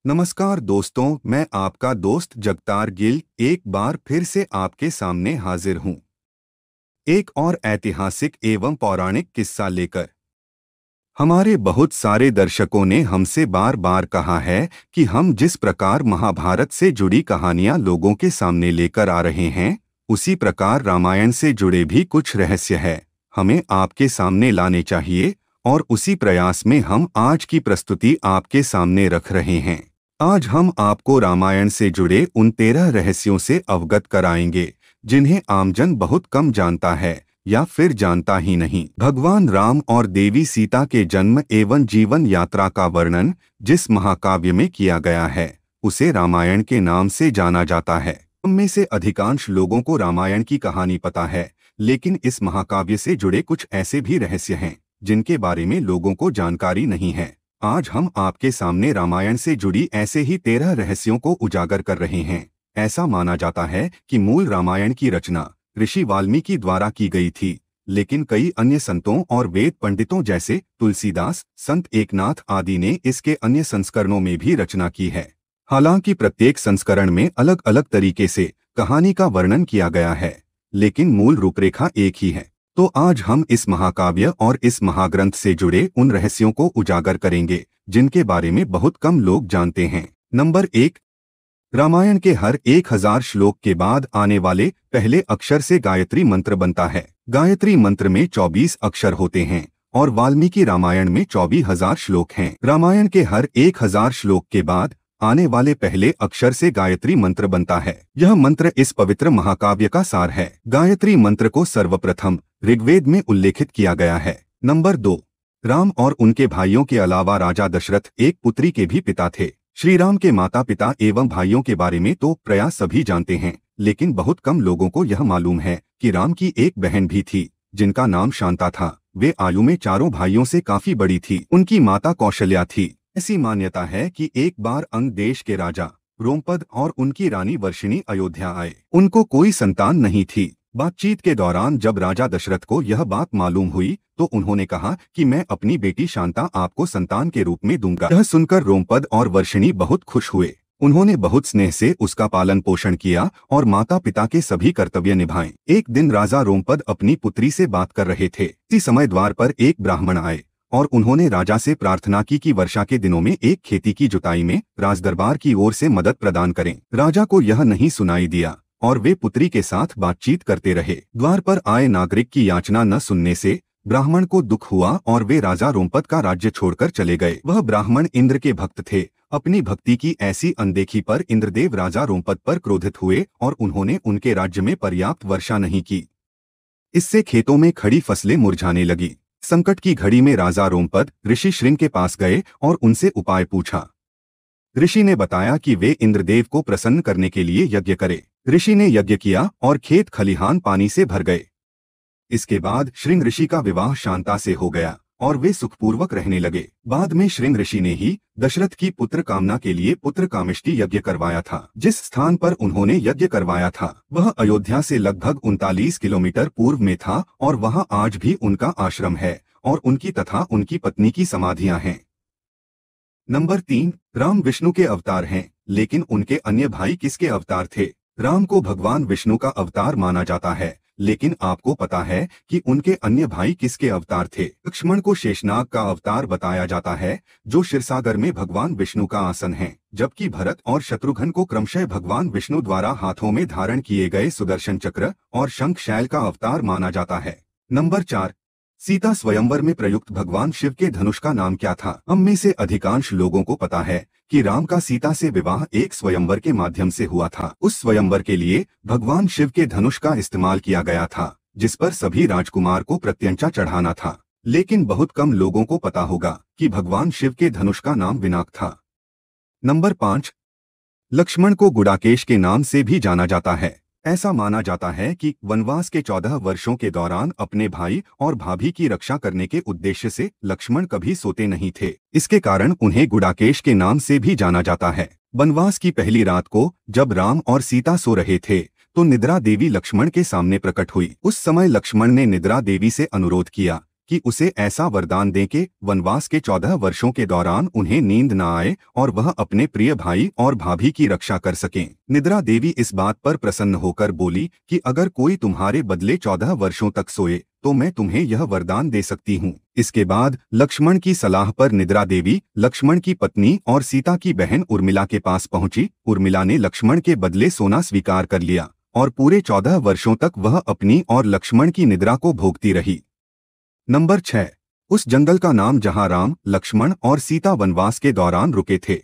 नमस्कार दोस्तों, मैं आपका दोस्त जगतार गिल एक बार फिर से आपके सामने हाजिर हूँ एक और ऐतिहासिक एवं पौराणिक किस्सा लेकर। हमारे बहुत सारे दर्शकों ने हमसे बार बार कहा है कि हम जिस प्रकार महाभारत से जुड़ी कहानियां लोगों के सामने लेकर आ रहे हैं, उसी प्रकार रामायण से जुड़े भी कुछ रहस्य है हमें आपके सामने लाने चाहिए, और उसी प्रयास में हम आज की प्रस्तुति आपके सामने रख रहे हैं। आज हम आपको रामायण से जुड़े उन 13 रहस्यों से अवगत कराएंगे जिन्हें आमजन बहुत कम जानता है या फिर जानता ही नहीं। भगवान राम और देवी सीता के जन्म एवं जीवन यात्रा का वर्णन जिस महाकाव्य में किया गया है, उसे रामायण के नाम से जाना जाता है। हम में से अधिकांश लोगों को रामायण की कहानी पता है, लेकिन इस महाकाव्य से जुड़े कुछ ऐसे भी रहस्य हैं जिनके बारे में लोगों को जानकारी नहीं है। आज हम आपके सामने रामायण से जुड़ी ऐसे ही 13 रहस्यों को उजागर कर रहे हैं। ऐसा माना जाता है कि मूल रामायण की रचना ऋषि वाल्मीकि द्वारा की गई थी, लेकिन कई अन्य संतों और वेद पंडितों जैसे तुलसीदास, संत एकनाथ आदि ने इसके अन्य संस्करणों में भी रचना की है। हालांकि प्रत्येक संस्करण में अलग अलग तरीके से कहानी का वर्णन किया गया है, लेकिन मूल रूपरेखा एक ही है। तो आज हम इस महाकाव्य और इस महाग्रंथ से जुड़े उन रहस्यों को उजागर करेंगे जिनके बारे में बहुत कम लोग जानते हैं। नंबर 1, रामायण के हर 1000 श्लोक के बाद आने वाले पहले अक्षर से गायत्री मंत्र बनता है। गायत्री मंत्र में 24 अक्षर होते हैं और वाल्मीकि रामायण में 24,000 श्लोक हैं। रामायण के हर 1000 श्लोक के बाद आने वाले पहले अक्षर से गायत्री मंत्र बनता है। यह मंत्र इस पवित्र महाकाव्य का सार है। गायत्री मंत्र को सर्वप्रथम ऋग्वेद में उल्लेखित किया गया है। नंबर 2, राम और उनके भाइयों के अलावा राजा दशरथ एक पुत्री के भी पिता थे। श्री राम के माता पिता एवं भाइयों के बारे में तो प्रायः सभी जानते हैं, लेकिन बहुत कम लोगों को यह मालूम है कि राम की एक बहन भी थी जिनका नाम शांता था। वे आयु में चारों भाइयों से काफी बड़ी थी। उनकी माता कौशल्या थी। ऐसी मान्यता है कि एक बार अंग देश के राजा रोमपद और उनकी रानी वर्षिणी अयोध्या आए। उनको कोई संतान नहीं थी। बातचीत के दौरान जब राजा दशरथ को यह बात मालूम हुई तो उन्होंने कहा कि मैं अपनी बेटी शांता आपको संतान के रूप में दूंगा। यह सुनकर रोमपद और वर्षिणी बहुत खुश हुए। उन्होंने बहुत स्नेह से उसका पालन पोषण किया और माता पिता के सभी कर्तव्य निभाए। एक दिन राजा रोमपद अपनी पुत्री से बात कर रहे थे। इसी समय द्वार पर एक ब्राह्मण आए और उन्होंने राजा से प्रार्थना की कि वर्षा के दिनों में एक खेती की जुताई में राजदरबार की ओर से मदद प्रदान करें। राजा को यह नहीं सुनाई दिया और वे पुत्री के साथ बातचीत करते रहे। द्वार पर आए नागरिक की याचना न सुनने से ब्राह्मण को दुख हुआ और वे राजा रोमपद का राज्य छोड़कर चले गए। वह ब्राह्मण इंद्र के भक्त थे। अपनी भक्ति की ऐसी अनदेखी पर इंद्रदेव राजा रोमपद पर क्रोधित हुए और उन्होंने उनके राज्य में पर्याप्त वर्षा नहीं की। इससे खेतों में खड़ी फसलें मुरझाने लगी। संकट की घड़ी में राजा रोमपद ऋषि श्रृंग के पास गए और उनसे उपाय पूछा। ऋषि ने बताया कि वे इंद्रदेव को प्रसन्न करने के लिए यज्ञ करें। ऋषि ने यज्ञ किया और खेत खलिहान पानी से भर गए। इसके बाद श्रृंग ऋषि का विवाह शांता से हो गया और वे सुखपूर्वक रहने लगे। बाद में श्रृंग ऋषि ने ही दशरथ की पुत्र कामना के लिए पुत्र कामिष्टि यज्ञ करवाया था। जिस स्थान पर उन्होंने यज्ञ करवाया था वह अयोध्या से लगभग 39 किलोमीटर पूर्व में था और वहां आज भी उनका आश्रम है और उनकी तथा उनकी पत्नी की समाधियां हैं। नंबर 3, राम विष्णु के अवतार हैं, लेकिन उनके अन्य भाई किसके अवतार थे? राम को भगवान विष्णु का अवतार माना जाता है, लेकिन आपको पता है कि उनके अन्य भाई किसके अवतार थे? लक्ष्मण को शेषनाग का अवतार बताया जाता है, जो क्षीरसागर में भगवान विष्णु का आसन है, जबकि भरत और शत्रुघ्न को क्रमशः भगवान विष्णु द्वारा हाथों में धारण किए गए सुदर्शन चक्र और शंख शैल का अवतार माना जाता है। नंबर 4, सीता स्वयंवर में प्रयुक्त भगवान शिव के धनुष का नाम क्या था? हम में से अधिकांश लोगों को पता है कि राम का सीता से विवाह एक स्वयंवर के माध्यम से हुआ था। उस स्वयंवर के लिए भगवान शिव के धनुष का इस्तेमाल किया गया था, जिस पर सभी राजकुमार को प्रत्यंचा चढ़ाना था। लेकिन बहुत कम लोगों को पता होगा कि भगवान शिव के धनुष का नाम विनाक था। नंबर 5, लक्ष्मण को गुडाकेश के नाम से भी जाना जाता है। ऐसा माना जाता है कि वनवास के 14 वर्षों के दौरान अपने भाई और भाभी की रक्षा करने के उद्देश्य से लक्ष्मण कभी सोते नहीं थे। इसके कारण उन्हें गुडाकेश के नाम से भी जाना जाता है। वनवास की पहली रात को जब राम और सीता सो रहे थे तो निद्रा देवी लक्ष्मण के सामने प्रकट हुई। उस समय लक्ष्मण ने निद्रा देवी से अनुरोध किया कि उसे ऐसा वरदान दें कि वनवास के 14 वर्षों के दौरान उन्हें नींद न आए और वह अपने प्रिय भाई और भाभी की रक्षा कर सकें। निद्रा देवी इस बात पर प्रसन्न होकर बोली कि अगर कोई तुम्हारे बदले 14 वर्षों तक सोए तो मैं तुम्हें यह वरदान दे सकती हूँ। इसके बाद लक्ष्मण की सलाह पर निद्रा देवी लक्ष्मण की पत्नी और सीता की बहन उर्मिला के पास पहुंची। उर्मिला ने लक्ष्मण के बदले सोना स्वीकार कर लिया और पूरे 14 वर्षों तक वह अपनी और लक्ष्मण की निद्रा को भोगती रही। नंबर 6। उस जंगल का नाम जहां राम, लक्ष्मण और सीता वनवास के दौरान रुके थे,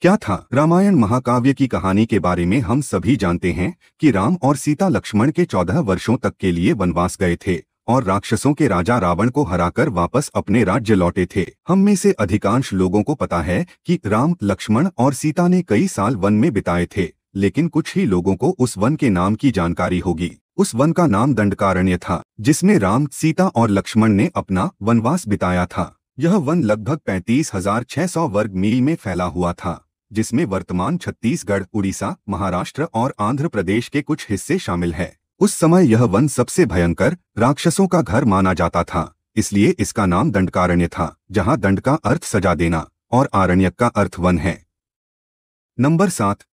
क्या था? रामायण महाकाव्य की कहानी के बारे में हम सभी जानते हैं कि राम और सीता लक्ष्मण के 14 वर्षों तक के लिए वनवास गए थे और राक्षसों के राजा रावण को हराकर वापस अपने राज्य लौटे थे। हम में से अधिकांश लोगों को पता है कि राम, लक्ष्मण और सीता ने कई साल वन में बिताए थे, लेकिन कुछ ही लोगों को उस वन के नाम की जानकारी होगी। उस वन का नाम दंडकारण्य था, जिसमें राम, सीता और लक्ष्मण ने अपना वनवास बिताया था। यह वन लगभग 35,600 वर्ग मील में फैला हुआ था, जिसमें वर्तमान छत्तीसगढ़, उड़ीसा, महाराष्ट्र और आंध्र प्रदेश के कुछ हिस्से शामिल है। उस समय यह वन सबसे भयंकर राक्षसों का घर माना जाता था, इसलिए इसका नाम दंडकारण्य था, जहां दंड का अर्थ सजा देना और आरण्यक का अर्थ वन है। नंबर 7।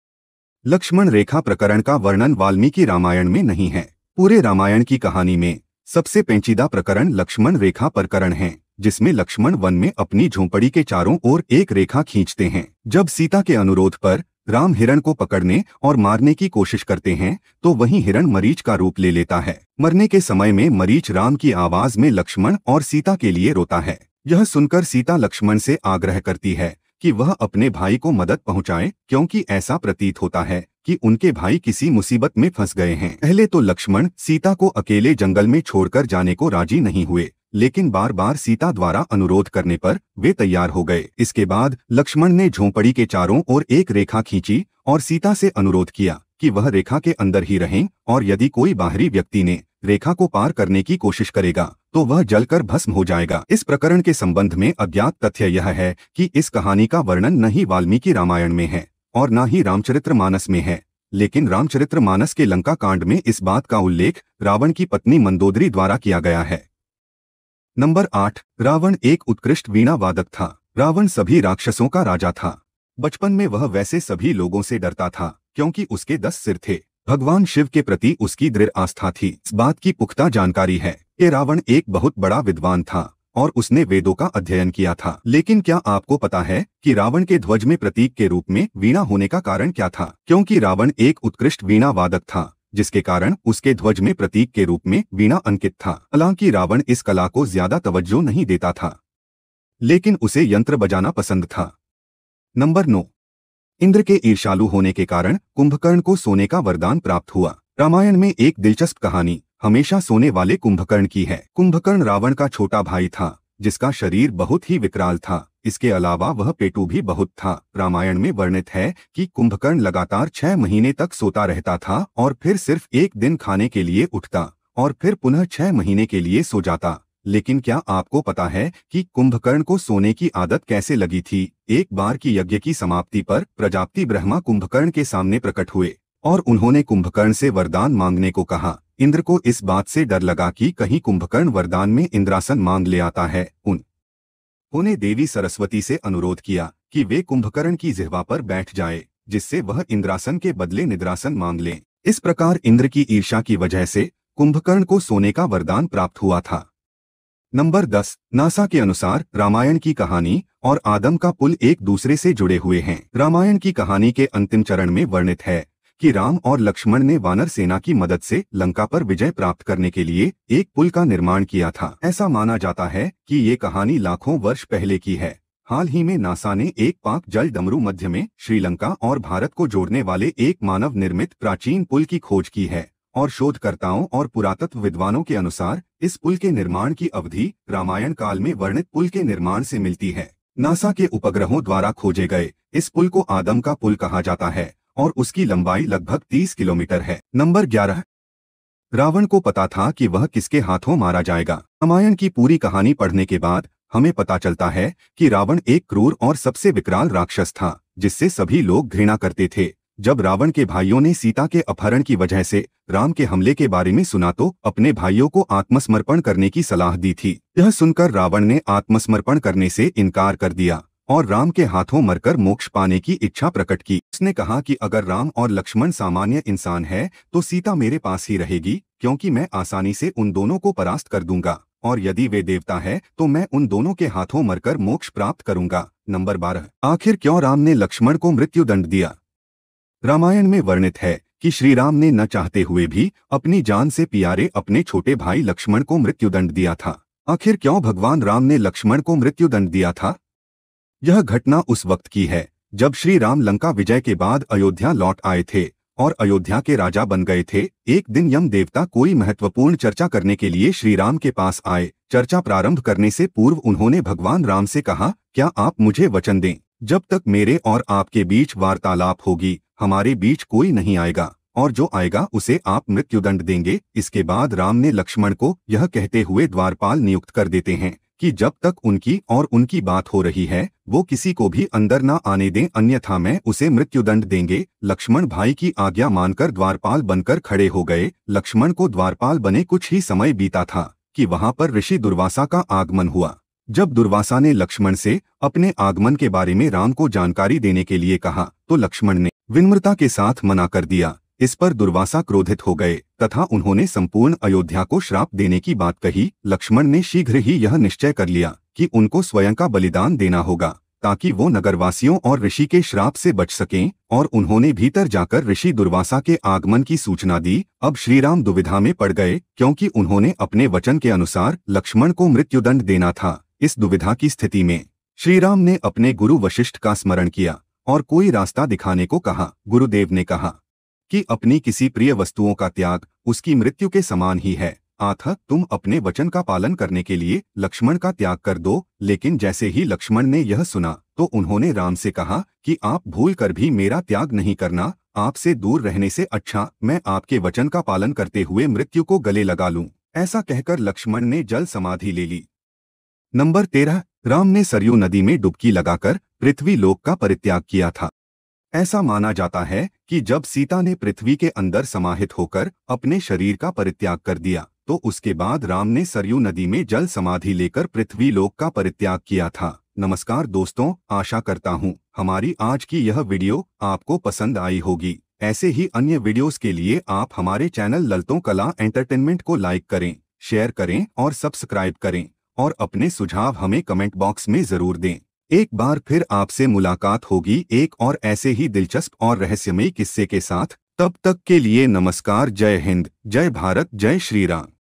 लक्ष्मण रेखा प्रकरण का वर्णन वाल्मीकि रामायण में नहीं है। पूरे रामायण की कहानी में सबसे पेचीदा प्रकरण लक्ष्मण रेखा प्रकरण है, जिसमें लक्ष्मण वन में अपनी झोंपड़ी के चारों ओर एक रेखा खींचते हैं। जब सीता के अनुरोध पर राम हिरण को पकड़ने और मारने की कोशिश करते हैं तो वहीं हिरण मरीच का रूप ले लेता है। मरने के समय में मरीच राम की आवाज में लक्ष्मण और सीता के लिए रोता है। यह सुनकर सीता लक्ष्मण से आग्रह करती है कि वह अपने भाई को मदद पहुंचाए, क्योंकि ऐसा प्रतीत होता है कि उनके भाई किसी मुसीबत में फंस गए हैं। पहले तो लक्ष्मण सीता को अकेले जंगल में छोड़कर जाने को राजी नहीं हुए, लेकिन बार बार सीता द्वारा अनुरोध करने पर वे तैयार हो गए। इसके बाद लक्ष्मण ने झोंपड़ी के चारों ओर एक रेखा खींची और सीता से अनुरोध किया कि वह रेखा के अंदर ही रहें और यदि कोई बाहरी व्यक्ति ने रेखा को पार करने की कोशिश करेगा तो वह जलकर भस्म हो जाएगा। इस प्रकरण के संबंध में अज्ञात तथ्य यह है कि इस कहानी का वर्णन न ही वाल्मीकि रामायण में है और न ही रामचरितमानस में है, लेकिन रामचरितमानस के लंका कांड में इस बात का उल्लेख रावण की पत्नी मंदोदरी द्वारा किया गया है। नंबर 8। रावण एक उत्कृष्ट वीणा वादक था। रावण सभी राक्षसों का राजा था। बचपन में वह वैसे सभी लोगों से डरता था क्योंकि उसके 10 सिर थे। भगवान शिव के प्रति उसकी दृढ़ आस्था थी। इस बात की पुख्ता जानकारी है कि रावण एक बहुत बड़ा विद्वान था और उसने वेदों का अध्ययन किया था। लेकिन क्या आपको पता है कि रावण के ध्वज में प्रतीक के रूप में वीणा होने का कारण क्या था? क्योंकि रावण एक उत्कृष्ट वीणा वादक था, जिसके कारण उसके ध्वज में प्रतीक के रूप में वीणा अंकित था। हालांकि रावण इस कला को ज्यादा तवज्जो नहीं देता था, लेकिन उसे यंत्र बजाना पसंद था। नंबर 9। इंद्र के ईर्ष्यालु होने के कारण कुंभकर्ण को सोने का वरदान प्राप्त हुआ। रामायण में एक दिलचस्प कहानी हमेशा सोने वाले कुंभकर्ण की है। कुंभकर्ण रावण का छोटा भाई था, जिसका शरीर बहुत ही विकराल था। इसके अलावा वह पेटू भी बहुत था। रामायण में वर्णित है कि कुंभकर्ण लगातार 6 महीने तक सोता रहता था और फिर सिर्फ एक दिन खाने के लिए उठता और फिर पुनः 6 महीने के लिए सो जाता। लेकिन क्या आपको पता है कि कुंभकर्ण को सोने की आदत कैसे लगी थी? एक बार की यज्ञ की समाप्ति पर प्रजापति ब्रह्मा कुंभकर्ण के सामने प्रकट हुए और उन्होंने कुंभकर्ण से वरदान मांगने को कहा। इंद्र को इस बात से डर लगा कि कहीं कुंभकर्ण वरदान में इंद्रासन मांग ले आता है। उन्होंने देवी सरस्वती से अनुरोध किया कि वे कुंभकर्ण की जिह्वा पर बैठ जाए, जिससे वह इंद्रासन के बदले निद्रासन मांग ले। इस प्रकार इंद्र की ईर्ष्या की वजह से कुंभकर्ण को सोने का वरदान प्राप्त हुआ था। नंबर 10। नासा के अनुसार रामायण की कहानी और आदम का पुल एक दूसरे से जुड़े हुए हैं। रामायण की कहानी के अंतिम चरण में वर्णित है कि राम और लक्ष्मण ने वानर सेना की मदद से लंका पर विजय प्राप्त करने के लिए एक पुल का निर्माण किया था। ऐसा माना जाता है कि ये कहानी लाखों वर्ष पहले की है। हाल ही में नासा ने एक पाक जल डमरू मध्य में श्रीलंका और भारत को जोड़ने वाले एक मानव निर्मित प्राचीन पुल की खोज की है और शोधकर्ताओं और पुरातत्व विद्वानों के अनुसार इस पुल के निर्माण की अवधि रामायण काल में वर्णित पुल के निर्माण से मिलती है। नासा के उपग्रहों द्वारा खोजे गए इस पुल को आदम का पुल कहा जाता है और उसकी लंबाई लगभग 30 किलोमीटर है। नंबर 11। रावण को पता था कि वह किसके हाथों मारा जाएगा। रामायण की पूरी कहानी पढ़ने के बाद हमें पता चलता है कि रावण एक क्रूर और सबसे विकराल राक्षस था, जिससे सभी लोग घृणा करते थे। जब रावण के भाइयों ने सीता के अपहरण की वजह से राम के हमले के बारे में सुना तो अपने भाइयों को आत्मसमर्पण करने की सलाह दी थी। यह सुनकर रावण ने आत्मसमर्पण करने से इनकार कर दिया और राम के हाथों मरकर मोक्ष पाने की इच्छा प्रकट की। उसने कहा कि अगर राम और लक्ष्मण सामान्य इंसान है तो सीता मेरे पास ही रहेगी, क्योंकि मैं आसानी से उन दोनों को परास्त कर दूंगा, और यदि वे देवता है तो मैं उन दोनों के हाथों मरकर मोक्ष प्राप्त करूंगा। नंबर 12। आखिर क्यों राम ने लक्ष्मण को मृत्युदंड दिया? रामायण में वर्णित है कि श्री राम ने न चाहते हुए भी अपनी जान से प्यारे अपने छोटे भाई लक्ष्मण को मृत्युदंड दिया था। आखिर क्यों भगवान राम ने लक्ष्मण को मृत्युदंड दिया था? यह घटना उस वक्त की है जब श्री राम लंका विजय के बाद अयोध्या लौट आए थे और अयोध्या के राजा बन गए थे। एक दिन यम देवता कोई महत्वपूर्ण चर्चा करने के लिए श्री राम के पास आए। चर्चा प्रारंभ करने से पूर्व उन्होंने भगवान राम से कहा, क्या आप मुझे वचन दें, जब तक मेरे और आपके बीच वार्तालाप होगी हमारे बीच कोई नहीं आएगा, और जो आएगा उसे आप मृत्युदंड देंगे। इसके बाद राम ने लक्ष्मण को यह कहते हुए द्वारपाल नियुक्त कर देते हैं कि जब तक उनकी और उनकी बात हो रही है वो किसी को भी अंदर न आने दें, अन्यथा मैं उसे मृत्युदंड देंगे। लक्ष्मण भाई की आज्ञा मानकर द्वारपाल बनकर खड़े हो गए। लक्ष्मण को द्वारपाल बने कुछ ही समय बीता था कि वहां पर ऋषि दुर्वासा का आगमन हुआ। जब दुर्वासा ने लक्ष्मण से अपने आगमन के बारे में राम को जानकारी देने के लिए कहा तो लक्ष्मण ने विनम्रता के साथ मना कर दिया। इस पर दुर्वासा क्रोधित हो गए तथा उन्होंने संपूर्ण अयोध्या को श्राप देने की बात कही। लक्ष्मण ने शीघ्र ही यह निश्चय कर लिया कि उनको स्वयं का बलिदान देना होगा ताकि वो नगरवासियों और ऋषि के श्राप से बच सकें, और उन्होंने भीतर जाकर ऋषि दुर्वासा के आगमन की सूचना दी। अब श्रीराम दुविधा में पड़ गए क्योंकि उन्होंने अपने वचन के अनुसार लक्ष्मण को मृत्युदंड देना था। इस दुविधा की स्थिति में श्रीराम ने अपने गुरु वशिष्ठ का स्मरण किया और कोई रास्ता दिखाने को कहा। गुरुदेव ने कहा कि अपनी किसी प्रिय वस्तुओं का त्याग उसकी मृत्यु के समान ही है, अतः तुम अपने वचन का पालन करने के लिए लक्ष्मण का त्याग कर दो। लेकिन जैसे ही लक्ष्मण ने यह सुना तो उन्होंने राम से कहा कि आप भूल कर भी मेरा त्याग नहीं करना, आपसे दूर रहने से अच्छा मैं आपके वचन का पालन करते हुए मृत्यु को गले लगा लूं। ऐसा कहकर लक्ष्मण ने जल समाधि ले ली। नंबर 13। राम ने सरयू नदी में डुबकी लगाकर पृथ्वी लोक का परित्याग किया था। ऐसा माना जाता है कि जब सीता ने पृथ्वी के अंदर समाहित होकर अपने शरीर का परित्याग कर दिया तो उसके बाद राम ने सरयू नदी में जल समाधि लेकर पृथ्वी लोक का परित्याग किया था। नमस्कार दोस्तों, आशा करता हूँ हमारी आज की यह वीडियो आपको पसंद आई होगी। ऐसे ही अन्य वीडियोस के लिए आप हमारे चैनल ललतों कला एंटरटेनमेंट को लाइक करें, शेयर करें और सब्सक्राइब करें, और अपने सुझाव हमें कमेंट बॉक्स में जरूर दें। एक बार फिर आपसे मुलाकात होगी एक और ऐसे ही दिलचस्प और रहस्यमयी किस्से के साथ। तब तक के लिए नमस्कार। जय हिंद, जय भारत, जय श्री राम।